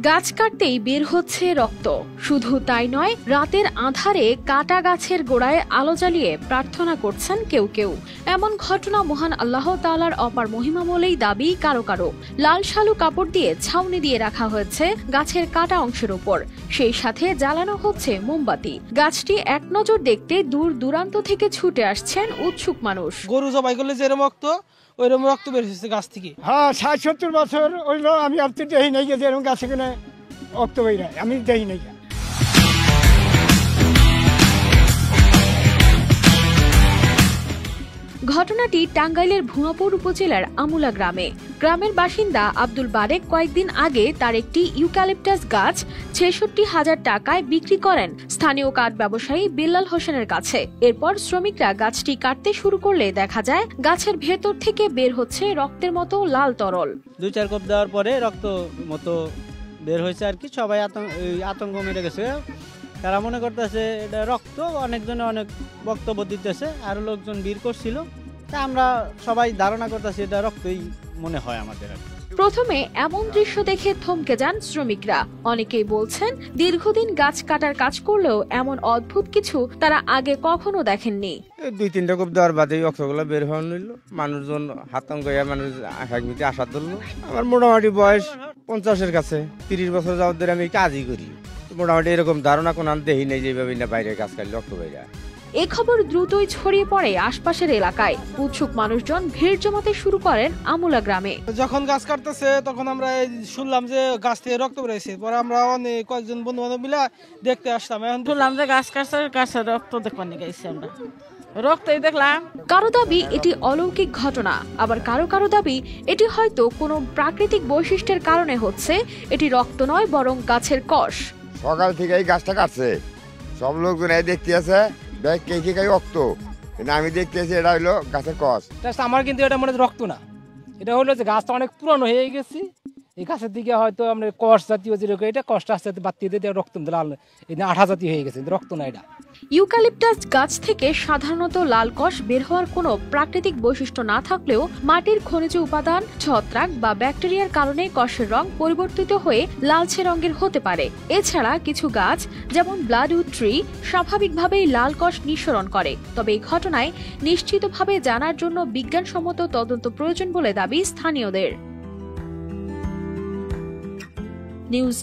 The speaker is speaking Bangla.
গাছ কাটতেই বের হচ্ছে রক্ত। শুধু তাই নয়, রাতের আঁধারে কাটা গাছের গোড়ায় আলো জ্বালিয়ে প্রার্থনা করছেন কেউ কেউ। এমন ঘটনা মহান আল্লাহ তাআলার অপার মহিমা বলেই দাবি কারো কারো। লাল শালু কাপড় দিয়ে ছাউনি দিয়ে রাখা হয়েছে গাছের কাটা অংশের উপর, সেই সাথে জ্বালানো হচ্ছে মোমবাতি। গাছটি এক নজর দেখতে দূর দূরান্ত থেকে ছুটে আসছেন উৎসুক মানুষ। গরু জবাই করলে যেরকম রক্ত, ওইরকম রক্ত বের হচ্ছে গাছ থেকে। হ্যাঁ, ৬০-৭০ বছর হইলো আমি আর তো দেখি নাই যে এরকম গাছে কিনে রক্ত বেরায়, আমি দেখি নাই। ঘটনাটি টাঙ্গাইলের ভুয়াপুর উপজেলার আমুলা গ্রামে। গ্রামের বাসিন্দা আব্দুল বারেক কয়েকদিন আগে তার একটি ইউক্যালিপটাস গাছ ৬৬,০০০ টাকায় বিক্রি করেন স্থানীয় কাঠ ব্যবসায়ী বিল্লাল হোসেনের কাছে। এরপর শ্রমিকরা গাছটি কাটতে শুরু করলে দেখা যায় গাছের ভেতর থেকে বের হচ্ছে রক্তের মতো লাল তরল। ২-৪ কোপ দেওয়ার পরে রক্ত মতো বের হয়েছে আর কি। সবাই আতঙ্ক মেরে গেছে। তারা মনে করতেছে এটা রক্ত, অনেকজনে অনেক বক্তব্য দিতেছে, আরো লোকজন ভিড় করছিল। তা আমরা সবাই ধারণা করতেছি এটা রক্তই মনে হয় আমাদের। প্রথমে এমন দৃশ্য দেখে থমকে যান শ্রমিকরা। অনেকেই বলছেন দীর্ঘদিন গাছ কাটার কাজ করলেও এমন অদ্ভুত কিছু তারা আগে কখনো দেখেননি। ২-৩টা কোপ দেওয়ার বাদে রক্তগুলো বের হওয়া নিল। মানুষজন হাতঙ্গ হয়ে মানুষ একমিতে আশা ধরলো। আমার মোটামুটি বয়স ৫০-এর কাছে, ৩০ বছর যাওয়ার ধরে আমি কাজই করি। মোটামুটি এরকম ধারণা কোনো দেখি নেই যে এইভাবে না বাইরে কাজ করলে রক্ত বের হয়। এ খবর দ্রুতই ছড়িয়ে পড়ে আশপাশের এলাকায়। উৎসুক মানুষজন ভিড় জমাতে শুরু করেন আমুলা গ্রামে। যখন গাছ কাটতেছে তখন আমরা শুনলাম যে গাছ থেকে রক্ত বেরোচ্ছে। পরে আমরা অনেক কয়েকজন বন্ধু বান্ধব মিলে দেখতে আসলাম। এখন শুনলাম যে গাছ কাটছে, গাছের রক্ত দেখবার নিয়ে গেছি আমরা, রক্তই দেখলাম। কারো দাবি এটি অলৌকিক ঘটনা, আবার কারো কারো দাবি এটি হয়তো কোনো প্রাকৃতিক বৈশিষ্ট্যের কারণে হচ্ছে। এটি রক্ত নয়, বরং গাছের কষ। সকাল থেকে এই গাছটা কাটছে, সব লোকজন দেখতে আছে রক্ত, কিন্তু আমি দেখতে আছি এটা হইলো গাছের কষ। আমার কিন্তু এটা মনে রক্ত না, এটা হলো যে গাছটা অনেক পুরনো হয়ে গেছে। এই গাছের দিকে হয়তো আমরা কষ জাতীয় যেরকম, এটা কষ্ট আস্তে আস্তে বাড়তে দিয়ে রক্ত লাল আঠা জাতীয় হয়ে গেছে, রক্ত না এটা। ইউক্যালিপটাস গাছ থেকে সাধারণত লাল কষ বের হওয়ার কোনো প্রাকৃতিক বৈশিষ্ট্য না থাকলেও মাটির খনিজ উপাদান, ছত্রাক বা ব্যাকটেরিয়ার কারণে কষের রং পরিবর্তিত হয়ে লালচে রঙের হতে পারে। এছাড়া কিছু গাছ যেমন ব্লাডউড ট্রি স্বাভাবিকভাবেই লাল কষ নিঃসরণ করে। তবে এই ঘটনায় নিশ্চিতভাবে জানার জন্য বিজ্ঞানসম্মত তদন্ত প্রয়োজন বলে দাবি স্থানীয়দের। নিউজ